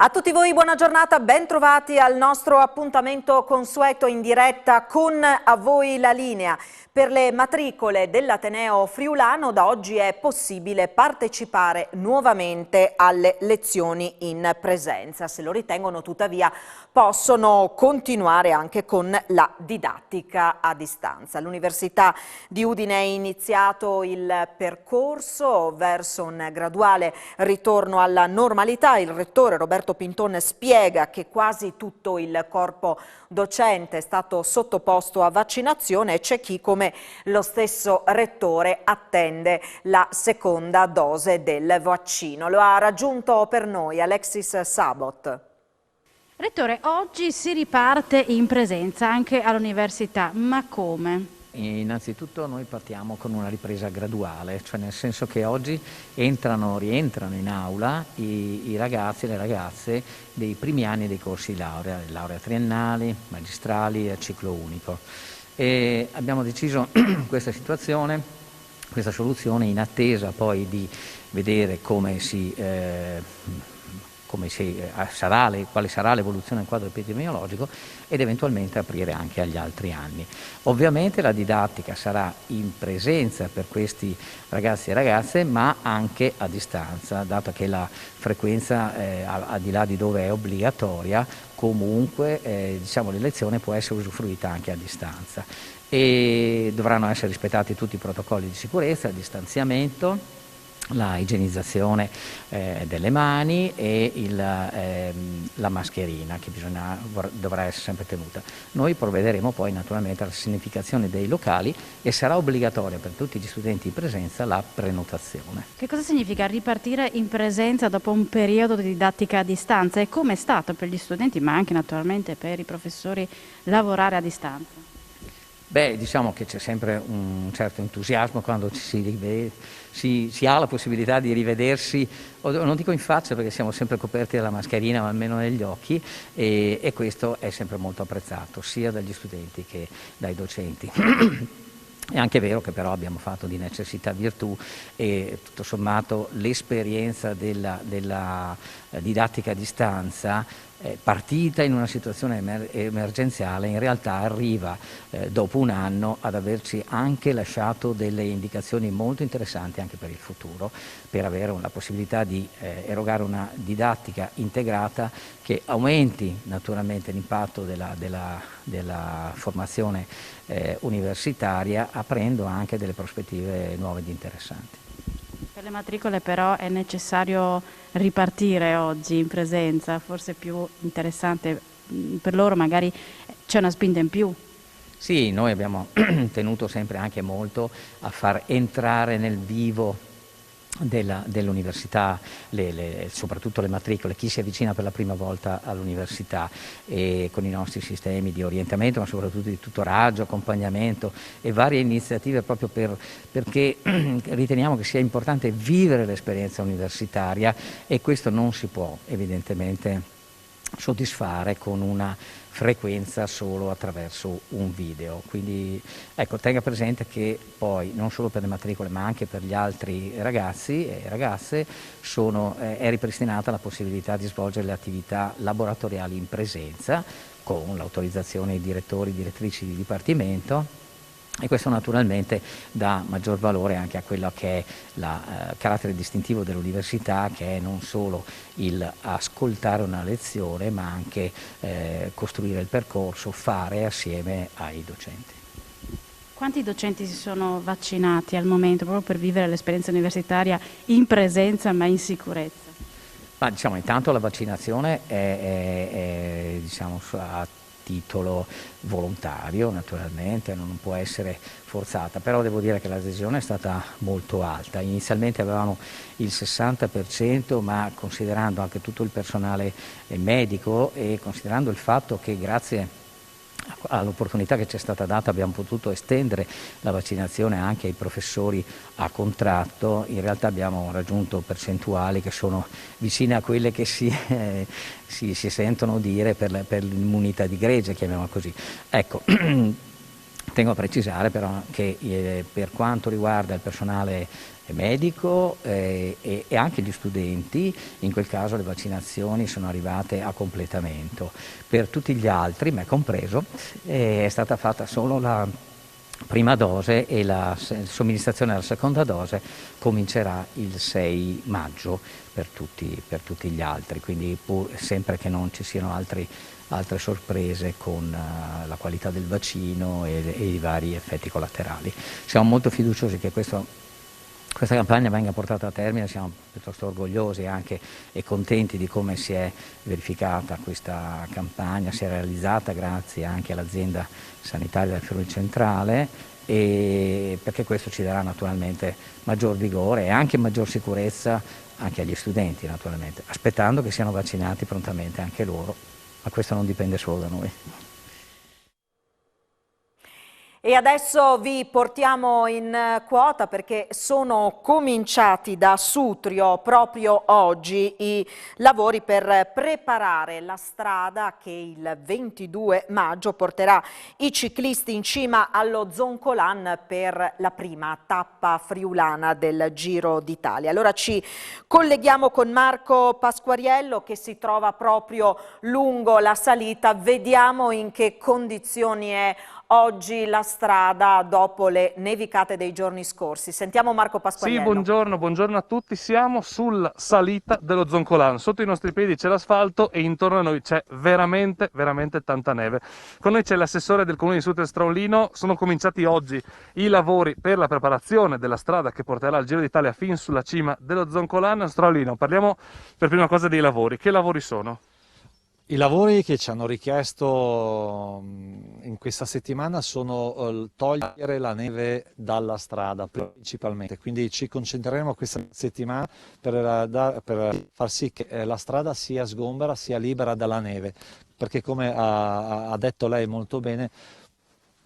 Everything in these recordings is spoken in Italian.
A tutti voi buona giornata, ben trovati al nostro appuntamento consueto in diretta con A voi la linea. Per le matricole dell'Ateneo Friulano da oggi è possibile partecipare nuovamente alle lezioni in presenza. Se lo ritengono tuttavia possono continuare anche con la didattica a distanza. L'Università di Udine ha iniziato il percorso verso un graduale ritorno alla normalità. Il rettore Roberto Pinton spiega che quasi tutto il corpo docente è stato sottoposto a vaccinazione e c'è chi, come lo stesso rettore, attende la seconda dose del vaccino. Lo ha raggiunto per noi Alexis Sabot. Rettore, oggi si riparte in presenza anche all'università, ma come? Innanzitutto noi partiamo con una ripresa graduale, cioè nel senso che oggi rientrano in aula i ragazzi e le ragazze dei primi anni dei corsi di laurea triennali, magistrali e a ciclo unico. E abbiamo deciso questa situazione, questa soluzione in attesa poi di vedere quale sarà l'evoluzione del quadro epidemiologico ed eventualmente aprire anche agli altri anni. Ovviamente la didattica sarà in presenza per questi ragazzi e ragazze, ma anche a distanza, dato che la frequenza, al di là di dove è obbligatoria, comunque l'elezione può essere usufruita anche a distanza. E dovranno essere rispettati tutti i protocolli di sicurezza, il distanziamento, la igienizzazione delle mani e la mascherina che dovrà essere sempre tenuta. Noi provvederemo poi naturalmente alla significazione dei locali e sarà obbligatoria per tutti gli studenti in presenza la prenotazione. Che cosa significa ripartire in presenza dopo un periodo di didattica a distanza e come è stato per gli studenti ma anche naturalmente per i professori lavorare a distanza? Beh, diciamo che c'è sempre un certo entusiasmo quando si ha la possibilità di rivedersi, non dico in faccia perché siamo sempre coperti dalla mascherina, ma almeno negli occhi, e questo è sempre molto apprezzato, sia dagli studenti che dai docenti. È anche vero che però abbiamo fatto di necessità virtù e tutto sommato l'esperienza della didattica a distanza partita in una situazione emergenziale in realtà arriva dopo un anno ad averci anche lasciato delle indicazioni molto interessanti anche per il futuro, per avere la possibilità di erogare una didattica integrata che aumenti naturalmente l'impatto della formazione universitaria, aprendo anche delle prospettive nuove ed interessanti. Per le matricole però è necessario ripartire oggi in presenza, forse più interessante per loro, magari c'è una spinta in più. Sì, noi abbiamo tenuto sempre anche molto a far entrare nel vivo dell'università, soprattutto le matricole, chi si avvicina per la prima volta all'università, e con i nostri sistemi di orientamento, ma soprattutto di tutoraggio, accompagnamento e varie iniziative proprio perché riteniamo che sia importante vivere l'esperienza universitaria e questo non si può evidentemente soddisfare con una frequenza solo attraverso un video. Quindi ecco, tenga presente che poi non solo per le matricole ma anche per gli altri ragazzi e ragazze è ripristinata la possibilità di svolgere le attività laboratoriali in presenza con l'autorizzazione dei direttori e direttrici di dipartimento. E questo naturalmente dà maggior valore anche a quello che è il carattere distintivo dell'università, che è non solo il ascoltare una lezione, ma anche costruire il percorso, fare assieme ai docenti. Quanti docenti si sono vaccinati al momento proprio per vivere l'esperienza universitaria in presenza ma in sicurezza? Ma diciamo intanto la vaccinazione è a titolo volontario naturalmente, non può essere forzata, però devo dire che l'adesione è stata molto alta. Inizialmente avevamo il 60%, ma considerando anche tutto il personale medico e considerando il fatto che grazie all'opportunità che ci è stata data abbiamo potuto estendere la vaccinazione anche ai professori a contratto, in realtà abbiamo raggiunto percentuali che sono vicine a quelle che si sentono dire per l'immunità di gregge, chiamiamola così. Ecco, Tengo a precisare però che per quanto riguarda il personale medico e anche gli studenti, in quel caso le vaccinazioni sono arrivate a completamento. Per tutti gli altri, me compreso, è stata fatta solo la prima dose e la somministrazione della seconda dose comincerà il 6 maggio per tutti gli altri, quindi sempre che non ci siano altre sorprese con la qualità del vaccino e i vari effetti collaterali. Siamo molto fiduciosi che questa campagna venga portata a termine, siamo piuttosto orgogliosi anche e contenti di come si è verificata questa campagna, si è realizzata grazie anche all'azienda sanitaria del Friuli Centrale, e perché questo ci darà naturalmente maggior vigore e anche maggior sicurezza anche agli studenti, naturalmente, aspettando che siano vaccinati prontamente anche loro, ma questo non dipende solo da noi. E adesso vi portiamo in quota perché sono cominciati da Sutrio proprio oggi i lavori per preparare la strada che il 22 maggio porterà i ciclisti in cima allo Zoncolan per la prima tappa friulana del Giro d'Italia. Allora ci colleghiamo con Marco Pasquariello che si trova proprio lungo la salita. Vediamo in che condizioni è oggi la strada dopo le nevicate dei giorni scorsi. Sentiamo Marco Pasquariello. Sì, buongiorno a tutti. Siamo sulla salita dello Zoncolan. Sotto i nostri piedi c'è l'asfalto e intorno a noi c'è veramente tanta neve. Con noi c'è l'assessore del comune di Sutrio Straulino. Sono cominciati oggi i lavori per la preparazione della strada che porterà il Giro d'Italia fin sulla cima dello Zoncolan. Straulino, parliamo per prima cosa dei lavori. Che lavori sono? I lavori che ci hanno richiesto in questa settimana sono togliere la neve dalla strada principalmente, quindi ci concentreremo questa settimana per far sì che la strada sia sgombera, sia libera dalla neve, perché come ha detto lei molto bene,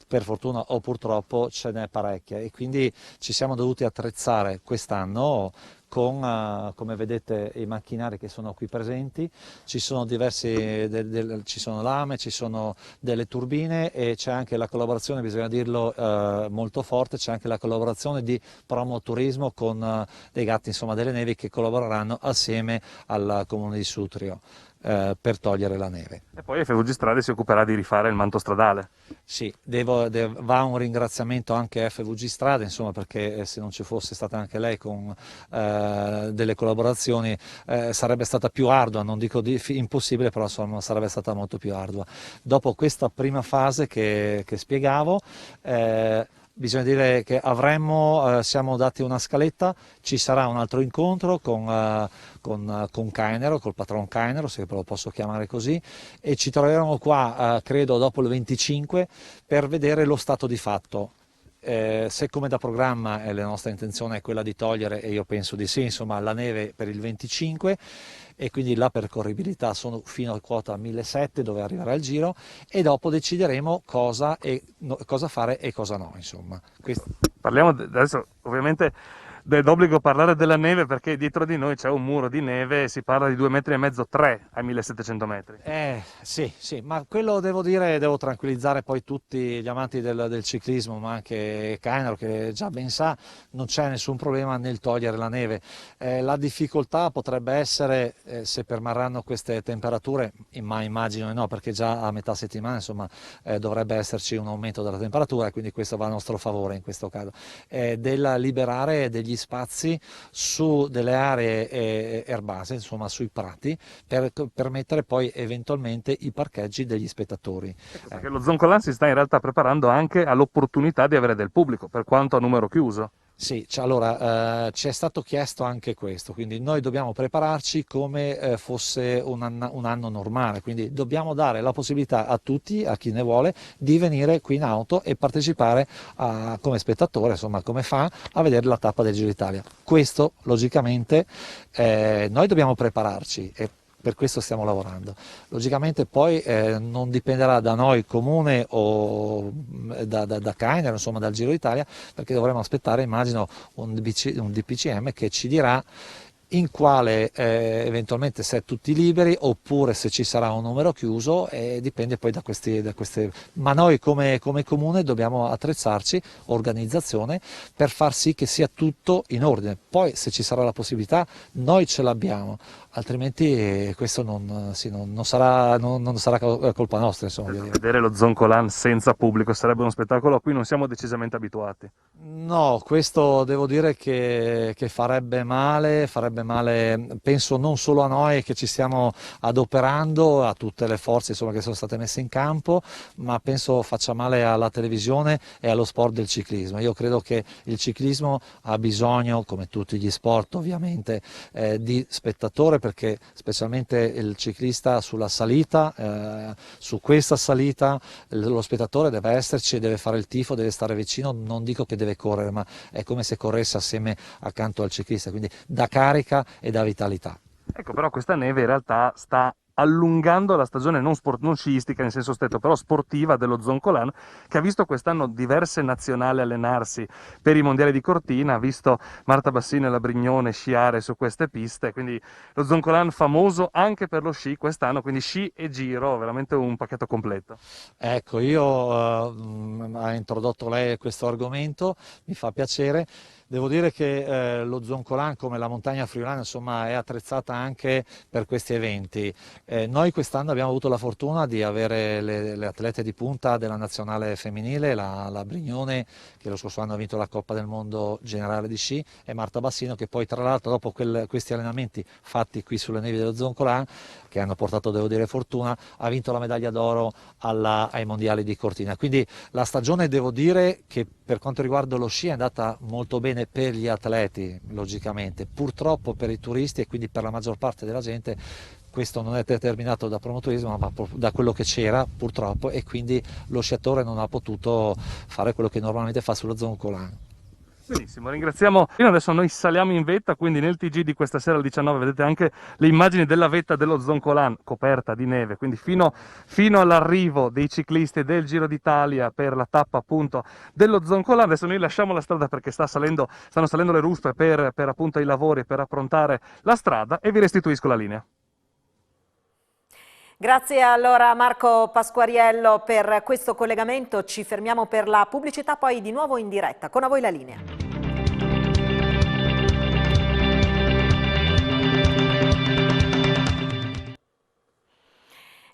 per fortuna o purtroppo ce n'è parecchia e quindi ci siamo dovuti attrezzare quest'anno con, come vedete, i macchinari che sono qui presenti. Ci sono ci sono lame, ci sono delle turbine e c'è anche la collaborazione, bisogna dirlo molto forte, c'è anche la collaborazione di Promoturismo con dei gatti, insomma, delle nevi che collaboreranno assieme al comune di Sutrio per togliere la neve. E poi FVG Strade si occuperà di rifare il manto stradale. Sì, va un ringraziamento anche a FVG Strade, insomma, perché se non ci fosse stata anche lei con delle collaborazioni sarebbe stata più ardua, non dico impossibile, però insomma sarebbe stata molto più ardua. Dopo questa prima fase che spiegavo, bisogna dire che siamo dati una scaletta, ci sarà un altro incontro con Cainero, col patron Cainero, se lo posso chiamare così, e ci troveremo qua, credo, dopo il 25 per vedere lo stato di fatto. Se come da programma la nostra intenzione è quella di togliere, e io penso di sì, insomma, la neve per il 25, e quindi la percorribilità sono fino a quota 1700 dove arriverà il giro, e dopo decideremo cosa fare e cosa no, insomma. Parliamo adesso ovviamente d'obbligo parlare della neve, perché dietro di noi c'è un muro di neve e si parla di 2,5 metri, 3 ai 1700 metri. Sì, ma quello devo tranquillizzare poi tutti gli amanti del ciclismo, ma anche Cainero, che già ben sa, non c'è nessun problema nel togliere la neve. La difficoltà potrebbe essere se permarranno queste temperature, ma immagino di no, perché già a metà settimana insomma dovrebbe esserci un aumento della temperatura, e quindi questo va a nostro favore in questo caso, della liberare degli spazi su delle aree erbacee, insomma sui prati, per permettere poi eventualmente i parcheggi degli spettatori. Perché lo Zoncolan si sta in realtà preparando anche all'opportunità di avere del pubblico, per quanto a numero chiuso. Sì, allora ci è stato chiesto anche questo, quindi noi dobbiamo prepararci come fosse un anno normale, quindi dobbiamo dare la possibilità a tutti, a chi ne vuole, di venire qui in auto e partecipare come spettatore, insomma come fa a vedere la tappa del Giro d'Italia. Questo logicamente noi dobbiamo prepararci e per questo stiamo lavorando. Logicamente poi non dipenderà da noi comune o da Cainero, insomma dal Giro d'Italia, perché dovremo aspettare, immagino, un DPCM che ci dirà in quale eventualmente se è tutti liberi oppure se ci sarà un numero chiuso, dipende poi da queste, ma noi come comune dobbiamo attrezzarci, organizzazione, per far sì che sia tutto in ordine. Poi se ci sarà la possibilità noi ce l'abbiamo, altrimenti questo non sarà colpa nostra, insomma. Vedere lo Zoncolan senza pubblico sarebbe uno spettacolo a cui non siamo decisamente abituati. No, questo devo dire che farebbe male, penso non solo a noi che ci stiamo adoperando, a tutte le forze insomma, che sono state messe in campo, ma penso faccia male alla televisione e allo sport del ciclismo. Io credo che il ciclismo ha bisogno, come tutti gli sport ovviamente, di spettatore, perché specialmente il ciclista sulla salita, su questa salita, lo spettatore deve esserci, deve fare il tifo, deve stare vicino, non dico che deve correre, ma è come se corresse assieme accanto al ciclista, quindi dà carica e dà vitalità. Ecco, però questa neve in realtà sta allungando la stagione non sciistica in senso stretto, però sportiva dello Zoncolan, che ha visto quest'anno diverse nazionali allenarsi per i mondiali di Cortina, ha visto Marta Bassino e la Brignone sciare su queste piste, quindi lo Zoncolan famoso anche per lo sci quest'anno, quindi sci e giro, veramente un pacchetto completo. Ecco, ha introdotto lei questo argomento, mi fa piacere. Devo dire che lo Zoncolan, come la montagna friulana, insomma, è attrezzata anche per questi eventi. Noi quest'anno abbiamo avuto la fortuna di avere le atlete di punta della nazionale femminile, la Brignone, che lo scorso anno ha vinto la Coppa del Mondo generale di sci, e Marta Bassino, che poi tra l'altro dopo questi allenamenti fatti qui sulle nevi dello Zoncolan, che hanno portato, devo dire, fortuna, ha vinto la medaglia d'oro ai mondiali di Cortina. Quindi la stagione, devo dire, che per quanto riguarda lo sci è andata molto bene per gli atleti, logicamente. Purtroppo per i turisti e quindi per la maggior parte della gente questo non è determinato da promotorismo, ma da quello che c'era purtroppo, e quindi lo sciatore non ha potuto fare quello che normalmente fa sullo Zoncolan. Benissimo, ringraziamo. Adesso noi saliamo in vetta, quindi nel TG di questa sera alle 19 vedete anche le immagini della vetta dello Zoncolan coperta di neve, quindi fino all'arrivo dei ciclisti del Giro d'Italia per la tappa appunto dello Zoncolan. Adesso noi lasciamo la strada perché stanno salendo le ruspe per appunto i lavori, per approntare la strada, e vi restituisco la linea. Grazie allora Marco Pasquariello per questo collegamento, ci fermiamo per la pubblicità, poi di nuovo in diretta, con a voi la linea.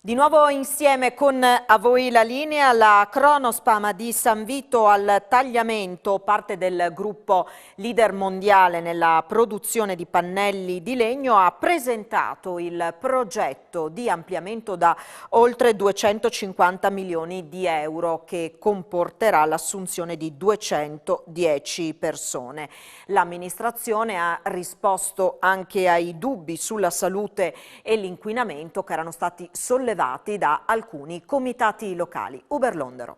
Di nuovo insieme con a voi la linea, la Kronospam di San Vito al Tagliamento, parte del gruppo leader mondiale nella produzione di pannelli di legno, ha presentato il progetto di ampliamento da oltre 250 milioni di euro che comporterà l'assunzione di 210 persone. L'amministrazione ha risposto anche ai dubbi sulla salute e l'inquinamento che erano stati sollevati da alcuni comitati locali. Uber Londero.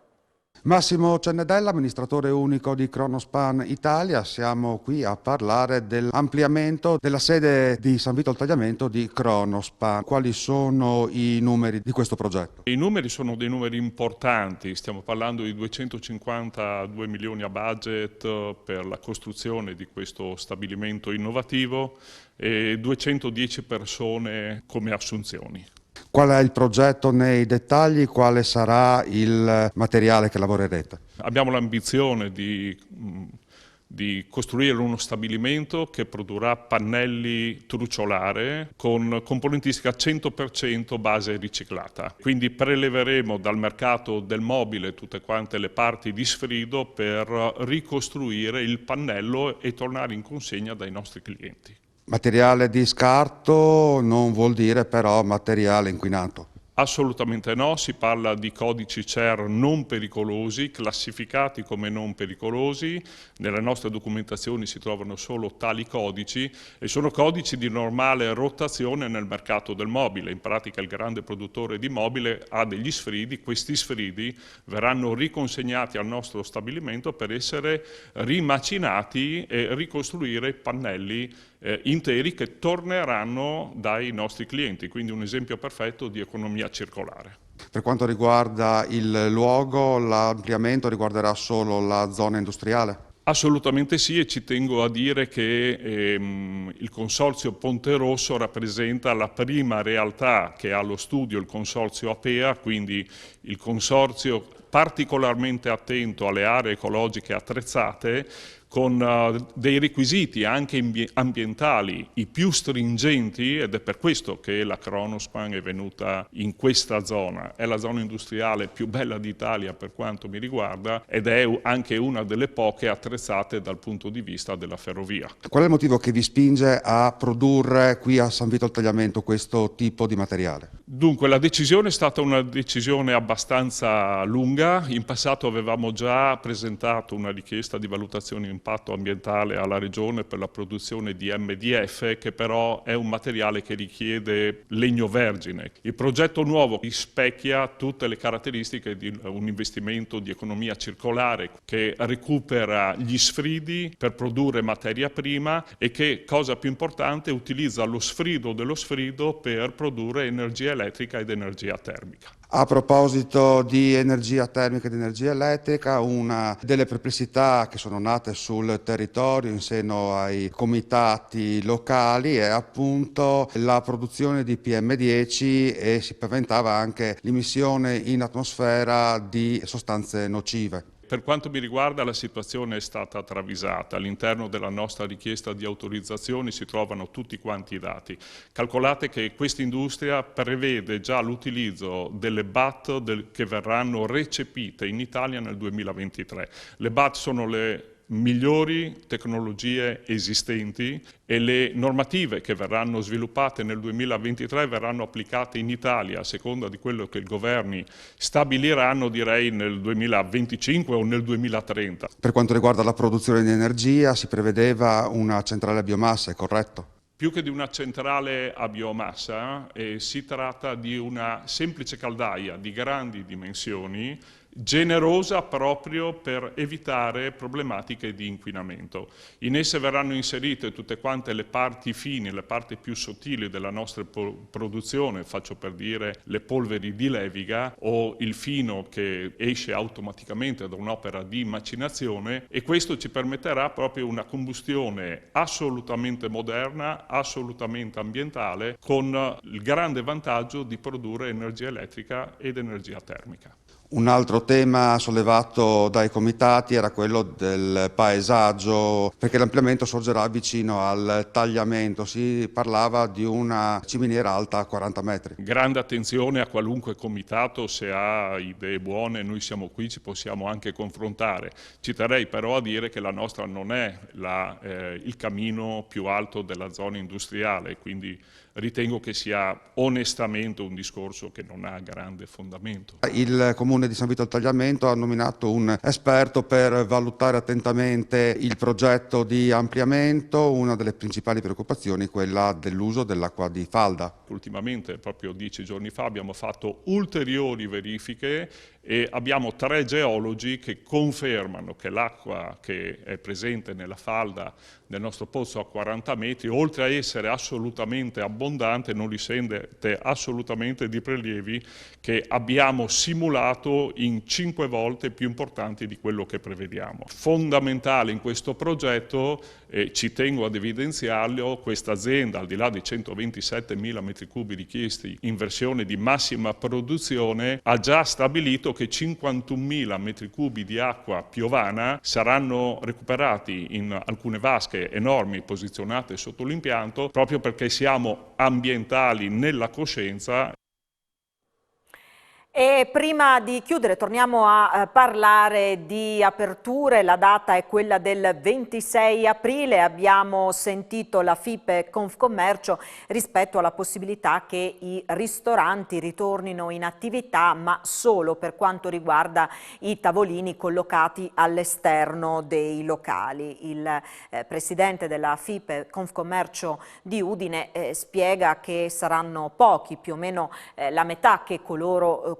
Massimo Cennedella, amministratore unico di Kronospan Italia, siamo qui a parlare dell'ampliamento della sede di San Vito al Tagliamento di Kronospan. Quali sono i numeri di questo progetto? I numeri sono dei numeri importanti, stiamo parlando di 252 milioni a budget per la costruzione di questo stabilimento innovativo e 210 persone come assunzioni. Qual è il progetto nei dettagli? Quale sarà il materiale che lavorerete? Abbiamo l'ambizione di costruire uno stabilimento che produrrà pannelli truciolare con componentistica 100% base riciclata. Quindi preleveremo dal mercato del mobile tutte quante le parti di sfrido per ricostruire il pannello e tornare in consegna dai nostri clienti. Materiale di scarto non vuol dire però materiale inquinato. Assolutamente no, si parla di codici CER non pericolosi, classificati come non pericolosi. Nelle nostre documentazioni si trovano solo tali codici e sono codici di normale rotazione nel mercato del mobile. In pratica il grande produttore di mobile ha degli sfridi, questi sfridi verranno riconsegnati al nostro stabilimento per essere rimacinati e ricostruire pannelli interi che torneranno dai nostri clienti, quindi un esempio perfetto di economia circolare. Per quanto riguarda il luogo, l'ampliamento riguarderà solo la zona industriale? Assolutamente sì, e ci tengo a dire che il Consorzio Ponte Rosso rappresenta la prima realtà che ha allo studio il Consorzio APEA, quindi il consorzio particolarmente attento alle aree ecologiche attrezzate, con dei requisiti anche ambientali i più stringenti, ed è per questo che la Kronospan è venuta in questa zona. È la zona industriale più bella d'Italia per quanto mi riguarda ed è anche una delle poche attrezzate dal punto di vista della ferrovia. Qual è il motivo che vi spinge a produrre qui a San Vito al Tagliamento questo tipo di materiale? Dunque, la decisione è stata una decisione abbastanza lunga. In passato avevamo già presentato una richiesta di valutazione impatto ambientale alla Regione per la produzione di MDF, che però è un materiale che richiede legno vergine. Il progetto nuovo rispecchia tutte le caratteristiche di un investimento di economia circolare che recupera gli sfridi per produrre materia prima e che, cosa più importante, utilizza lo sfrido dello sfrido per produrre energia elettrica ed energia termica. A proposito di energia termica ed energia elettrica, una delle perplessità che sono nate sul territorio in seno ai comitati locali è appunto la produzione di PM10 e si paventava anche l'emissione in atmosfera di sostanze nocive. Per quanto mi riguarda la situazione è stata travisata. All'interno della nostra richiesta di autorizzazioni si trovano tutti quanti i dati. Calcolate che questa industria prevede già l'utilizzo delle BAT che verranno recepite in Italia nel 2023. Le BAT sono le migliori tecnologie esistenti e le normative che verranno sviluppate nel 2023 verranno applicate in Italia a seconda di quello che i governi stabiliranno, direi nel 2025 o nel 2030. Per quanto riguarda la produzione di energia si prevedeva una centrale a biomassa, è corretto? Più che di una centrale a biomassa, si tratta di una semplice caldaia di grandi dimensioni, generosa proprio per evitare problematiche di inquinamento. In esse verranno inserite tutte quante le parti fini, le parti più sottili della nostra produzione, faccio per dire le polveri di leviga o il fino che esce automaticamente da un'opera di macinazione, e questo ci permetterà proprio una combustione assolutamente moderna, assolutamente ambientale, con il grande vantaggio di produrre energia elettrica ed energia termica. Un altro tema sollevato dai comitati era quello del paesaggio, perché l'ampliamento sorgerà vicino al tagliamento. Si parlava di una ciminiera alta 40 metri. Grande attenzione a qualunque comitato, se ha idee buone noi siamo qui, ci possiamo anche confrontare. Ci terrei però a dire che la nostra non è il camino più alto della zona industriale, quindi ritengo che sia onestamente un discorso che non ha grande fondamento. Il Comune di San Vito al Tagliamento ha nominato un esperto per valutare attentamente il progetto di ampliamento. Una delle principali preoccupazioni è quella dell'uso dell'acqua di falda. Ultimamente, proprio 10 giorni fa, abbiamo fatto ulteriori verifiche e abbiamo 3 geologi che confermano che l'acqua che è presente nella falda del nostro pozzo a 40 metri, oltre a essere assolutamente abbondante, non risente assolutamente di prelievi che abbiamo simulato in 5 volte più importanti di quello che prevediamo. Fondamentale in questo progetto, ci tengo ad evidenziarlo, questa azienda, al di là dei 127.000 metri cubi richiesti in versione di massima produzione, ha già stabilito che 51.000 metri cubi di acqua piovana saranno recuperati in alcune vasche enormi posizionate sotto l'impianto, proprio perché siamo ambientali nella coscienza. E prima di chiudere torniamo a parlare di aperture. La data è quella del 26 aprile, abbiamo sentito la FIPE Confcommercio rispetto alla possibilità che i ristoranti ritornino in attività, ma solo per quanto riguarda i tavolini collocati all'esterno dei locali. Il presidente della FIPE Confcommercio di Udine spiega che saranno pochi, più o meno la metà, che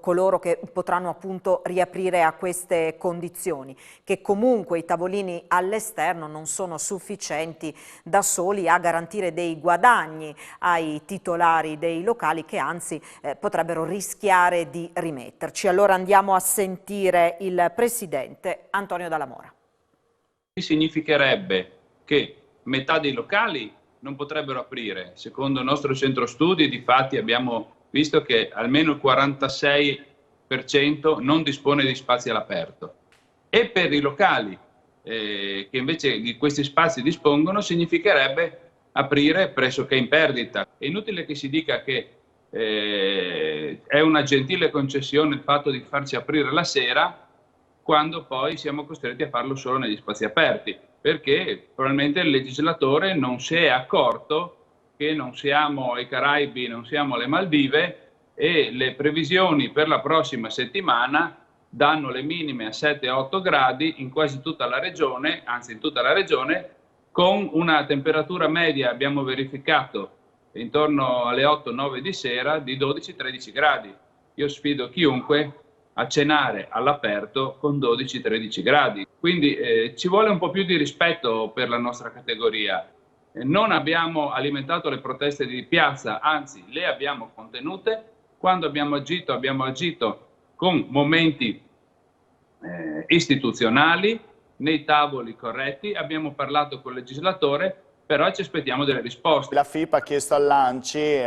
coloro che potranno appunto riaprire a queste condizioni, che comunque i tavolini all'esterno non sono sufficienti da soli a garantire dei guadagni ai titolari dei locali, che anzi potrebbero rischiare di rimetterci. Allora andiamo a sentire il presidente Antonio Dalla Mora. Significherebbe che metà dei locali non potrebbero aprire. Secondo il nostro centro studi, difatti abbiamo visto che almeno il 46% non dispone di spazi all'aperto. E per i locali che invece di questi spazi dispongono, significherebbe aprire pressoché in perdita. È inutile che si dica che è una gentile concessione il fatto di farci aprire la sera, quando poi siamo costretti a farlo solo negli spazi aperti, perché probabilmente il legislatore non si è accorto che non siamo ai Caraibi, non siamo alle Maldive, e le previsioni per la prossima settimana danno le minime a 7-8 gradi in quasi tutta la regione, anzi in tutta la regione, con una temperatura media, abbiamo verificato, intorno alle 8-9 di sera, di 12-13 gradi. Io sfido chiunque a cenare all'aperto con 12-13 gradi. Quindi ci vuole un po' più di rispetto per la nostra categoria. Non abbiamo alimentato le proteste di piazza, anzi le abbiamo contenute. Quando abbiamo agito con momenti istituzionali, nei tavoli corretti, abbiamo parlato col legislatore, però ci aspettiamo delle risposte. La FIP ha chiesto all'ANCI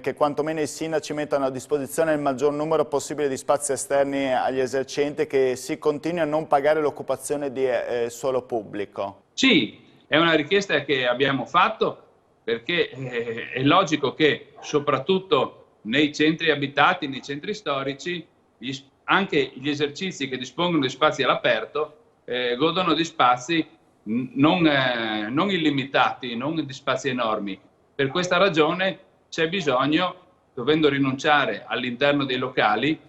che quantomeno i sindaci mettano a disposizione il maggior numero possibile di spazi esterni agli esercenti, che si continui a non pagare l'occupazione di suolo pubblico. Sì, è una richiesta che abbiamo fatto, perché è logico che soprattutto nei centri abitati, nei centri storici, anche gli esercizi che dispongono di spazi all'aperto godono di spazi non illimitati, non di spazi enormi. Per questa ragione c'è bisogno, dovendo rinunciare all'interno dei locali,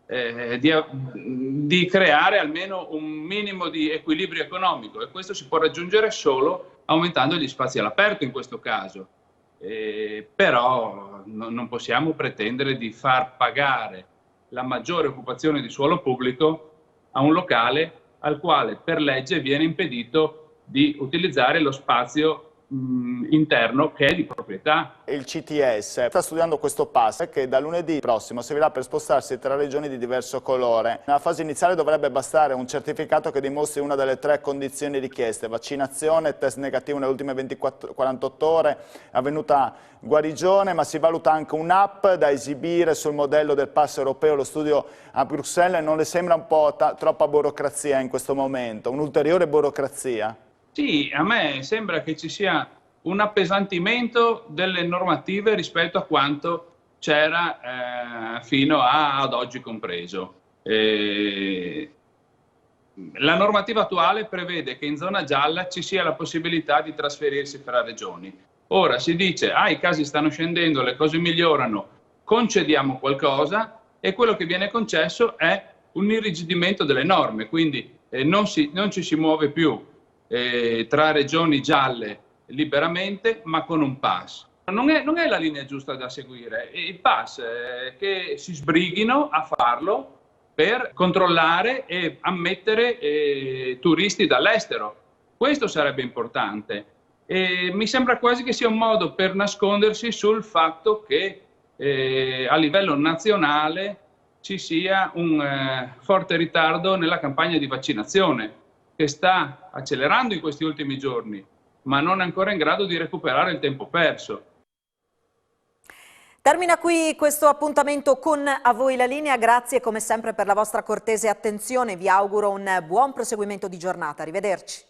di creare almeno un minimo di equilibrio economico, e questo si può raggiungere solo aumentando gli spazi all'aperto in questo caso. Però non possiamo pretendere di far pagare la maggiore occupazione di suolo pubblico a un locale al quale per legge viene impedito di utilizzare lo spazio interno che è di proprietà. Il CTS sta studiando questo pass che da lunedì prossimo servirà per spostarsi tra regioni di diverso colore. Nella fase iniziale dovrebbe bastare un certificato che dimostri una delle 3 condizioni richieste: vaccinazione, test negativo nelle ultime 48 ore, avvenuta guarigione, ma si valuta anche un'app da esibire sul modello del pass europeo. Lo studio a Bruxelles non le sembra un po' troppa burocrazia in questo momento, un'ulteriore burocrazia? Sì, a me sembra che ci sia un appesantimento delle normative rispetto a quanto c'era fino ad oggi compreso. La normativa attuale prevede che in zona gialla ci sia la possibilità di trasferirsi fra regioni. Ora si dice, i casi stanno scendendo, le cose migliorano, concediamo qualcosa, e quello che viene concesso è un irrigidimento delle norme, quindi non ci si muove più tra regioni gialle liberamente, ma con un pass. Non è la linea giusta da seguire. Il pass che si sbrighino a farlo per controllare e ammettere turisti dall'estero. Questo sarebbe importante. E mi sembra quasi che sia un modo per nascondersi sul fatto che a livello nazionale ci sia un forte ritardo nella campagna di vaccinazione, che sta accelerando in questi ultimi giorni, ma non è ancora in grado di recuperare il tempo perso. Termina qui questo appuntamento con A Voi la Linea. Grazie come sempre per la vostra cortese attenzione. Vi auguro un buon proseguimento di giornata. Arrivederci.